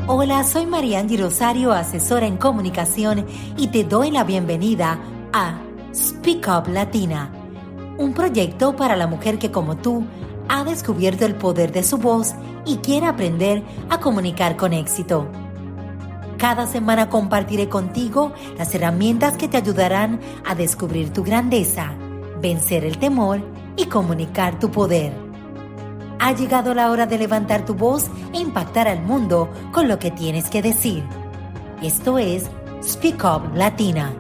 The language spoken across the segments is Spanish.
Hola, soy Mariangi Rosario, asesora en comunicación, y te doy la bienvenida a Speak Up Latina, un proyecto para la mujer que, como tú, ha descubierto el poder de su voz y quiere aprender a comunicar con éxito. Cada semana compartiré contigo las herramientas que te ayudarán a descubrir tu grandeza, vencer el temor y comunicar tu poder. Ha llegado la hora de levantar tu voz e impactar al mundo con lo que tienes que decir. Esto es Speak Up Latina.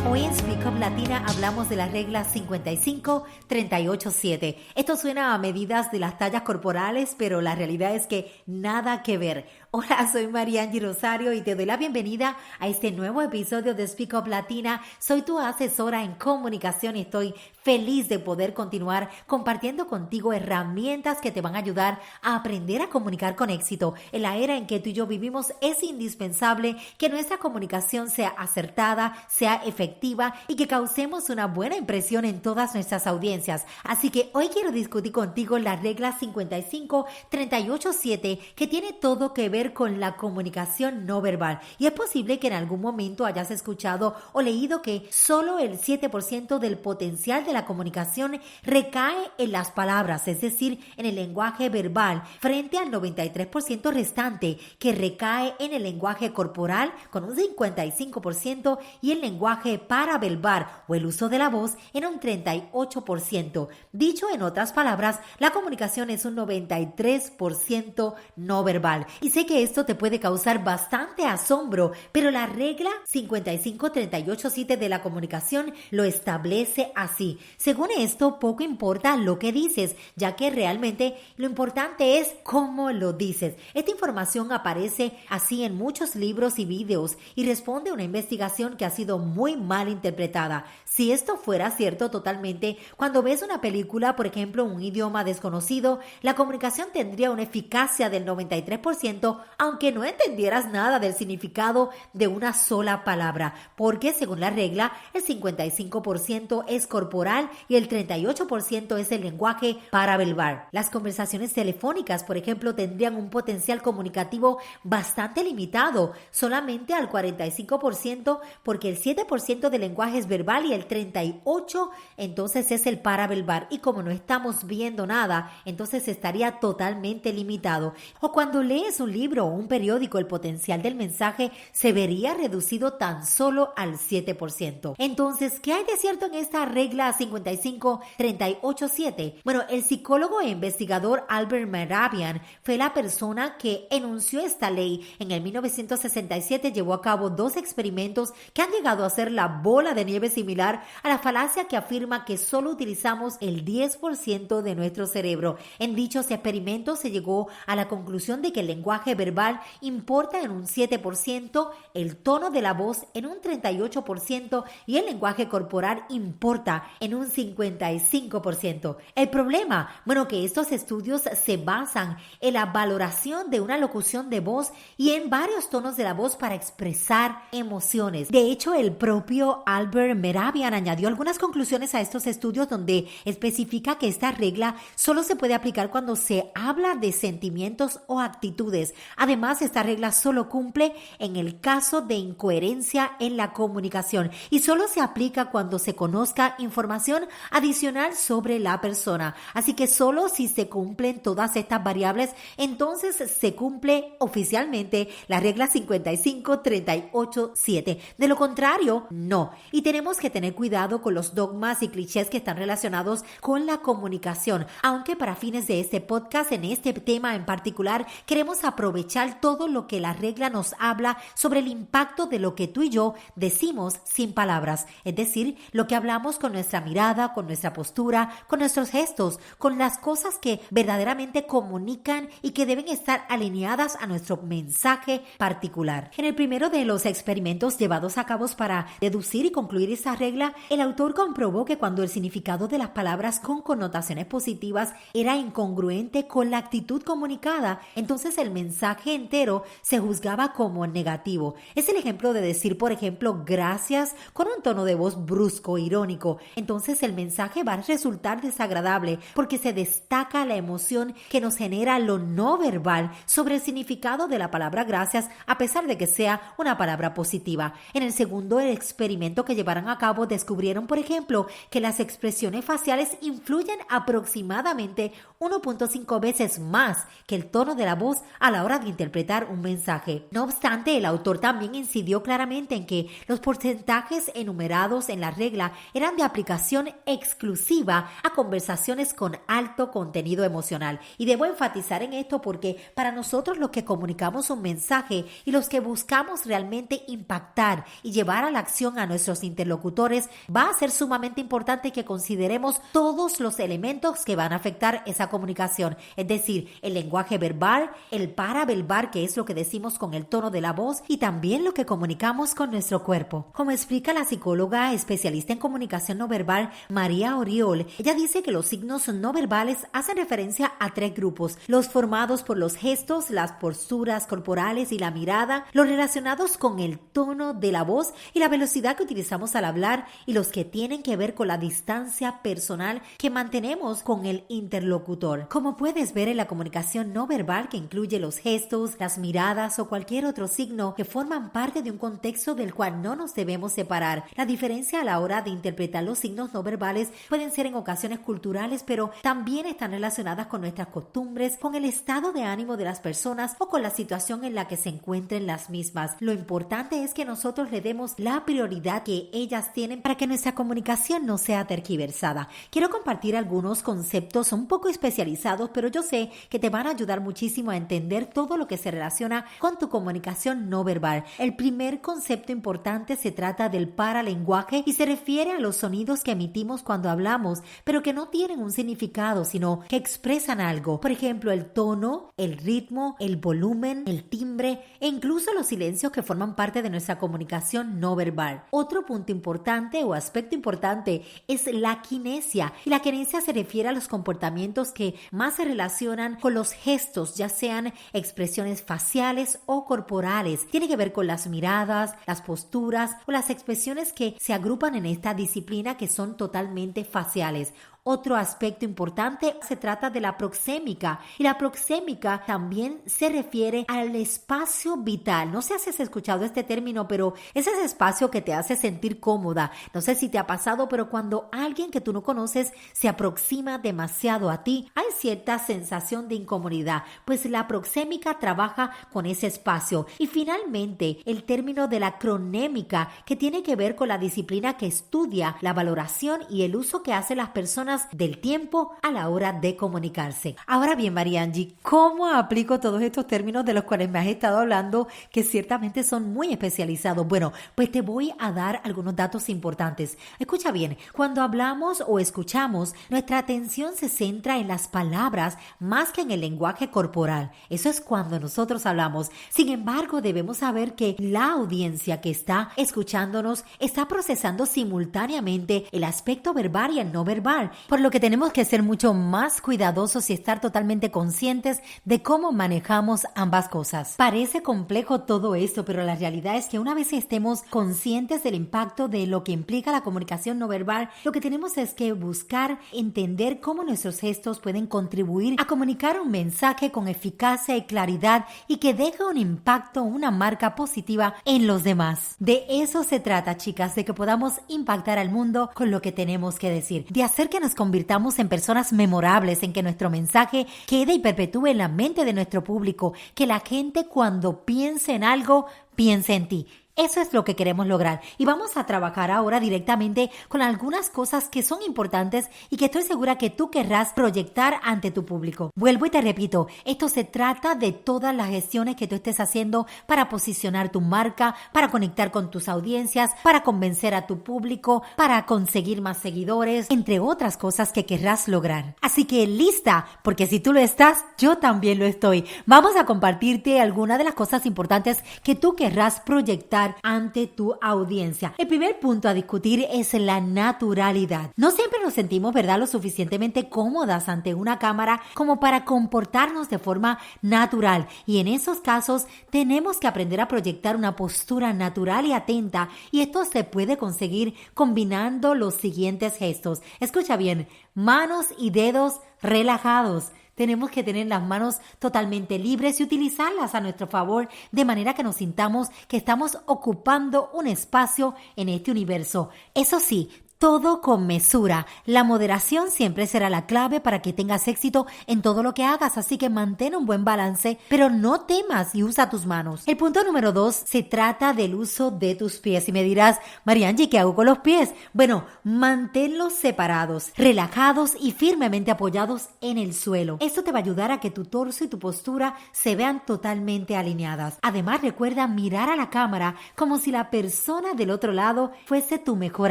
Hoy en Speak Up Latina hablamos de la regla 55-38-7. Esto suena a medidas de las tallas corporales, pero la realidad es que nada que ver. Hola, soy Mariangi Rosario y te doy la bienvenida a este nuevo episodio de Speak Up Latina. Soy tu asesora en comunicación y estoy feliz de poder continuar compartiendo contigo herramientas que te van a ayudar a aprender a comunicar con éxito. En la era en que tú y yo vivimos es indispensable que nuestra comunicación sea acertada, sea efectiva y que causemos una buena impresión en todas nuestras audiencias. Así que hoy quiero discutir contigo la regla 55-38-7 que tiene todo que ver con la comunicación no verbal. Y es posible que en algún momento hayas escuchado o leído que solo el 7% del potencial de la comunicación recae en las palabras, es decir, en el lenguaje verbal, frente al 93% restante que recae en el lenguaje corporal con un 55% y el lenguaje paraverbal o el uso de la voz en un 38%. Dicho en otras palabras, la comunicación es un 93% no verbal. Y sé que esto te puede causar bastante asombro, pero la regla 55-38-7 de la comunicación lo establece así. Según esto, poco importa lo que dices, ya que realmente lo importante es cómo lo dices. Esta información aparece así en muchos libros y videos y responde a una investigación que ha sido muy mal interpretada. Si esto fuera cierto totalmente, cuando ves una película, por ejemplo, en un idioma desconocido, la comunicación tendría una eficacia del 93%, aunque no entendieras nada del significado de una sola palabra, porque según la regla, el 55% es corporal y el 38% es el lenguaje paraverbal. Las conversaciones telefónicas, por ejemplo, tendrían un potencial comunicativo bastante limitado, solamente al 45%, porque el 7% del lenguaje es verbal y el 38% entonces es el paraverbal, y como no estamos viendo nada, entonces estaría totalmente limitado. O cuando lees un libro o un periódico, el potencial del mensaje se vería reducido tan solo al 7%. Entonces, ¿qué hay de cierto en esta regla 55-38-7? Bueno, el psicólogo e investigador Albert Mehrabian fue la persona que enunció esta ley. En el 1967 llevó a cabo 2 experimentos que han llegado a ser la bola de nieve similar a la falacia que afirma que solo utilizamos el 10% de nuestro cerebro. En dichos experimentos se llegó a la conclusión de que el lenguaje verbal importa en un 7%, el tono de la voz en un 38% y el lenguaje corporal importa en un 55%. El problema, bueno, que estos estudios se basan en la valoración de una locución de voz y en varios tonos de la voz para expresar emociones. De hecho, el propio Albert Mehrabian añadió algunas conclusiones a estos estudios donde especifica que esta regla solo se puede aplicar cuando se habla de sentimientos o actitudes. Además, esta regla solo cumple en el caso de incoherencia en la comunicación y solo se aplica cuando se conozca información adicional sobre la persona. Así que solo si se cumplen todas estas variables, entonces se cumple oficialmente la regla 55-38-7. De lo contrario, no. Y tenemos que tener cuidado con los dogmas y clichés que están relacionados con la comunicación. Aunque para fines de este podcast, en este tema en particular, queremos aprovechar todo lo que la regla nos habla sobre el impacto de lo que tú y yo decimos sin palabras. Es decir, lo que hablamos con nuestra mirada, con nuestra postura, con nuestros gestos, con las cosas que verdaderamente comunican y que deben estar alineadas a nuestro mensaje particular. En el primero de los experimentos llevados a cabo para deducir y concluir esta regla, el autor comprobó que cuando el significado de las palabras con connotaciones positivas era incongruente con la actitud comunicada, entonces el mensaje mensaje entero se juzgaba como negativo. Es el ejemplo de decir, por ejemplo, gracias con un tono de voz brusco, irónico. Entonces el mensaje va a resultar desagradable porque se destaca la emoción que nos genera lo no verbal sobre el significado de la palabra gracias, a pesar de que sea una palabra positiva. En el segundo experimento que llevaron a cabo, descubrieron, por ejemplo, que las expresiones faciales influyen aproximadamente 1.5 veces más que el tono de la voz a la hora de interpretar un mensaje. No obstante, el autor también incidió claramente en que los porcentajes enumerados en la regla eran de aplicación exclusiva a conversaciones con alto contenido emocional. Y debo enfatizar en esto porque para nosotros los que comunicamos un mensaje y los que buscamos realmente impactar y llevar a la acción a nuestros interlocutores, va a ser sumamente importante que consideremos todos los elementos que van a afectar esa comunicación, es decir, el lenguaje verbal, el paraverbal, que es lo que decimos con el tono de la voz, y también lo que comunicamos con nuestro cuerpo. Como explica la psicóloga especialista en comunicación no verbal María Oriol, ella dice que los signos no verbales hacen referencia a 3 grupos: los formados por los gestos, las posturas corporales y la mirada, los relacionados con el tono de la voz y la velocidad que utilizamos al hablar, y los que tienen que ver con la distancia personal que mantenemos con el interlocutor. Como puedes ver, en la comunicación no verbal, que incluye los gestos, las miradas o cualquier otro signo que forman parte de un contexto del cual no nos debemos separar, la diferencia a la hora de interpretar los signos no verbales pueden ser en ocasiones culturales, pero también están relacionadas con nuestras costumbres, con el estado de ánimo de las personas o con la situación en la que se encuentren las mismas. Lo importante es que nosotros le demos la prioridad que ellas tienen para que nuestra comunicación no sea tergiversada. Quiero compartir algunos conceptos un poco especializados, pero yo sé que te van a ayudar muchísimo a entender todo lo que se relaciona con tu comunicación no verbal. El primer concepto importante se trata del paralenguaje y se refiere a los sonidos que emitimos cuando hablamos, pero que no tienen un significado, sino que expresan algo. Por ejemplo, el tono, el ritmo, el volumen, el timbre e incluso los silencios que forman parte de nuestra comunicación no verbal. Otro punto importante o aspecto importante es la kinesia. Y la kinesia se refiere a los comportamientos que más se relacionan con los gestos, ya sean expresiones faciales o corporales. Tiene que ver con las miradas, las posturas o las expresiones que se agrupan en esta disciplina, que son totalmente faciales. Otro aspecto importante se trata de la proxémica, y la proxémica también se refiere al espacio vital. No sé si has escuchado este término, pero es ese espacio que te hace sentir cómoda. No sé si te ha pasado, pero cuando alguien que tú no conoces se aproxima demasiado a ti, hay cierta sensación de incomodidad, pues la proxémica trabaja con ese espacio. Y finalmente, el término de la cronémica, que tiene que ver con la disciplina que estudia la valoración y el uso que hacen las personas del tiempo a la hora de comunicarse. Ahora bien, Mariangi, ¿cómo aplico todos estos términos de los cuales me has estado hablando, que ciertamente son muy especializados? Bueno, pues te voy a dar algunos datos importantes. Escucha bien, cuando hablamos o escuchamos, nuestra atención se centra en las palabras más que en el lenguaje corporal. Eso es cuando nosotros hablamos. Sin embargo, debemos saber que la audiencia que está escuchándonos está procesando simultáneamente el aspecto verbal y el no verbal, por lo que tenemos que ser mucho más cuidadosos y estar totalmente conscientes de cómo manejamos ambas cosas. Parece complejo todo esto, pero la realidad es que una vez estemos conscientes del impacto de lo que implica la comunicación no verbal, lo que tenemos es que buscar entender cómo nuestros gestos pueden contribuir a comunicar un mensaje con eficacia y claridad y que deje un impacto, una marca positiva en los demás. De eso se trata, chicas, de que podamos impactar al mundo con lo que tenemos que decir, de hacer que nos convirtamos en personas memorables, en que nuestro mensaje quede y perpetúe en la mente de nuestro público, que la gente cuando piense en algo, piense en ti. Eso es lo que queremos lograr y vamos a trabajar ahora directamente con algunas cosas que son importantes y que estoy segura que tú querrás proyectar ante tu público. Vuelvo y te repito, esto se trata de todas las gestiones que tú estés haciendo para posicionar tu marca, para conectar con tus audiencias, para convencer a tu público, para conseguir más seguidores, entre otras cosas que querrás lograr. Así que lista, porque si tú lo estás, yo también lo estoy. Vamos a compartirte algunas de las cosas importantes que tú querrás proyectar proyectar ante tu audiencia. El primer punto a discutir es la naturalidad. No siempre nos sentimos, ¿verdad?, lo suficientemente cómodas ante una cámara como para comportarnos de forma natural, y en esos casos tenemos que aprender a proyectar una postura natural y atenta, y esto se puede conseguir combinando los siguientes gestos. Escucha bien: manos y dedos relajados. Tenemos que tener las manos totalmente libres y utilizarlas a nuestro favor, de manera que nos sintamos que estamos ocupando un espacio en este universo. Eso sí, todo con mesura. La moderación siempre será la clave para que tengas éxito en todo lo que hagas, así que mantén un buen balance, pero no temas y usa tus manos. El punto número 2 se trata del uso de tus pies. Y me dirás: Mariangi, ¿qué hago con los pies? Bueno, manténlos separados, relajados y firmemente apoyados en el suelo. Esto te va a ayudar a que tu torso y tu postura se vean totalmente alineadas. Además, recuerda mirar a la cámara como si la persona del otro lado fuese tu mejor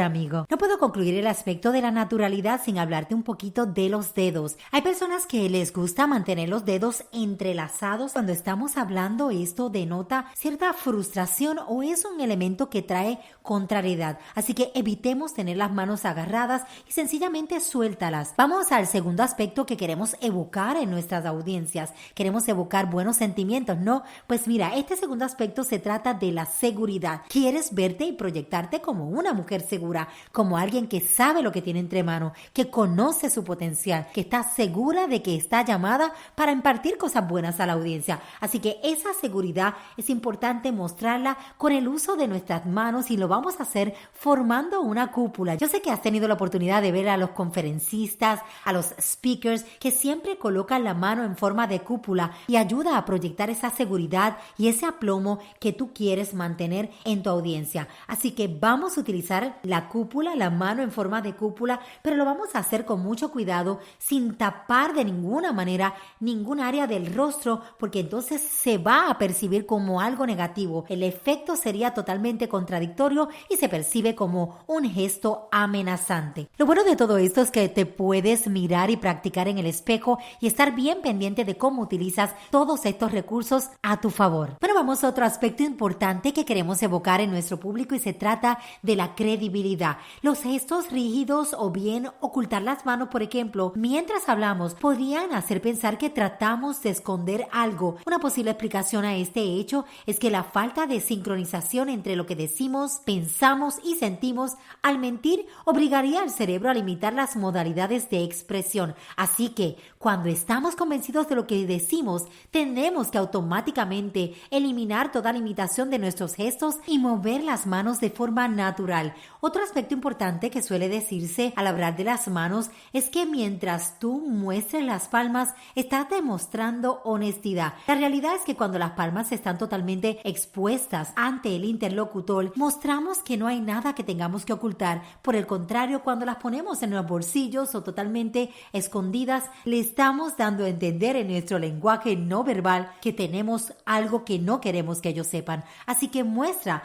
amigo. No puedo concluir el aspecto de la naturalidad sin hablarte un poquito de los dedos. Hay personas que les gusta mantener los dedos entrelazados. Cuando estamos hablando, esto denota cierta frustración o es un elemento que trae contrariedad. Así que evitemos tener las manos agarradas y sencillamente suéltalas. Vamos al segundo aspecto que queremos evocar en nuestras audiencias. Queremos evocar buenos sentimientos, ¿no? Pues mira, este segundo aspecto se trata de la seguridad. Quieres verte y proyectarte como una mujer segura, como alguien que sabe lo que tiene entre manos, que conoce su potencial, que está segura de que está llamada para impartir cosas buenas a la audiencia. Así que esa seguridad es importante mostrarla con el uso de nuestras manos, y lo vamos a hacer formando una cúpula. Yo sé que has tenido la oportunidad de ver a los conferencistas, a los speakers, que siempre colocan la mano en forma de cúpula y ayuda a proyectar esa seguridad y ese aplomo que tú quieres mantener en tu audiencia. Así que vamos a utilizar la cúpula, la mano en forma de cúpula, pero lo vamos a hacer con mucho cuidado, sin tapar de ninguna manera ningún área del rostro, porque entonces se va a percibir como algo negativo. El efecto sería totalmente contradictorio y se percibe como un gesto amenazante. Lo bueno de todo esto es que te puedes mirar y practicar en el espejo y estar bien pendiente de cómo utilizas todos estos recursos a tu favor. Bueno, vamos a otro aspecto importante que queremos evocar en nuestro público, y se trata de la credibilidad. Los gestos rígidos o bien ocultar las manos, por ejemplo, mientras hablamos, podrían hacer pensar que tratamos de esconder algo. Una posible explicación a este hecho es que la falta de sincronización entre lo que decimos, pensamos y sentimos al mentir obligaría al cerebro a limitar las modalidades de expresión. Así que cuando estamos convencidos de lo que decimos, tenemos que automáticamente eliminar toda limitación de nuestros gestos y mover las manos de forma natural. Otro aspecto importante que suele decirse al hablar de las manos es que mientras tú muestres las palmas, estás demostrando honestidad. La realidad es que cuando las palmas están totalmente expuestas ante el interlocutor, mostramos que no hay nada que tengamos que ocultar. Por el contrario, cuando las ponemos en los bolsillos o totalmente escondidas, le estamos dando a entender en nuestro lenguaje no verbal que tenemos algo que no queremos que ellos sepan. Así que muestra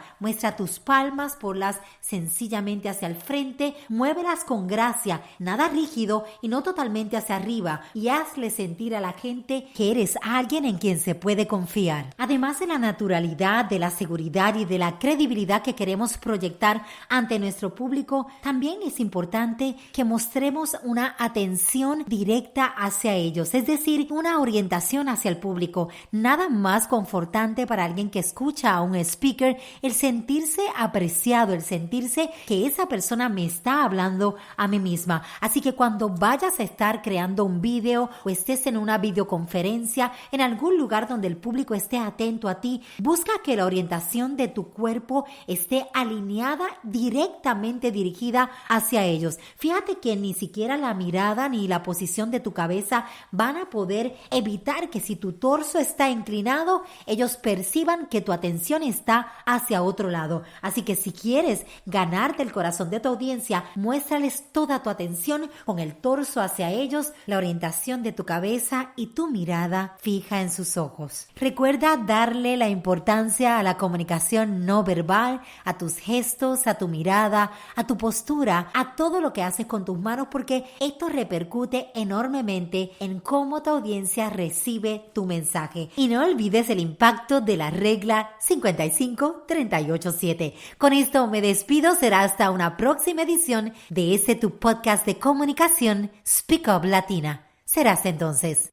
tus palmas, ponlas sencillamente hacia el frente, muévelas con gracia, nada rígido y no totalmente hacia arriba, y hazle sentir a la gente que eres alguien en quien se puede confiar. Además de la naturalidad, de la seguridad y de la credibilidad que queremos proyectar ante nuestro público, también es importante que mostremos una atención directa hacia ellos, es decir, una orientación hacia el público. Nada más confortante para alguien que escucha a un speaker el sentirse apreciado, el sentirse que esa persona me está hablando a mí misma. Así que cuando vayas a estar creando un video o estés en una videoconferencia, en algún lugar donde el público esté atento a ti, busca que la orientación de tu cuerpo esté alineada, directamente dirigida hacia ellos. Fíjate que ni siquiera la mirada ni la posición de tu cabeza van a poder evitar que, si tu torso está inclinado, ellos perciban que tu atención está hacia otro lado. Así que si quieres ganarte el corazón de tu audiencia, muéstrales toda tu atención con el torso hacia ellos, la orientación de tu cabeza y tu mirada fija en sus ojos. Recuerda darle la importancia a la comunicación no verbal, a tus gestos, a tu mirada, a tu postura, a todo lo que haces con tus manos, porque esto repercute enormemente directamente en cómo tu audiencia recibe tu mensaje. Y no olvides el impacto de la regla 55-38-7. Con esto me despido, será hasta una próxima edición de tu podcast de comunicación Speak Up Latina. Será hasta entonces.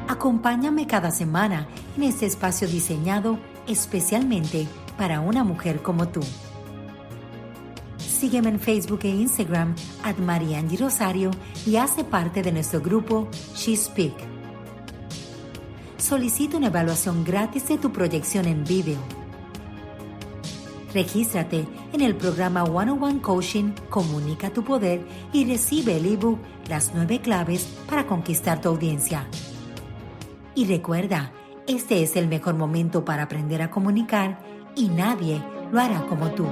Acompáñame cada semana en este espacio diseñado especialmente para una mujer como tú. Sígueme en Facebook e Instagram @mariangirosario y hace parte de nuestro grupo She Speak. Solicita una evaluación gratis de tu proyección en video. Regístrate en el programa 101 Coaching Comunica tu Poder y recibe el ebook Las 9 claves para conquistar tu audiencia. Y recuerda, este es el mejor momento para aprender a comunicar y nadie lo hará como tú.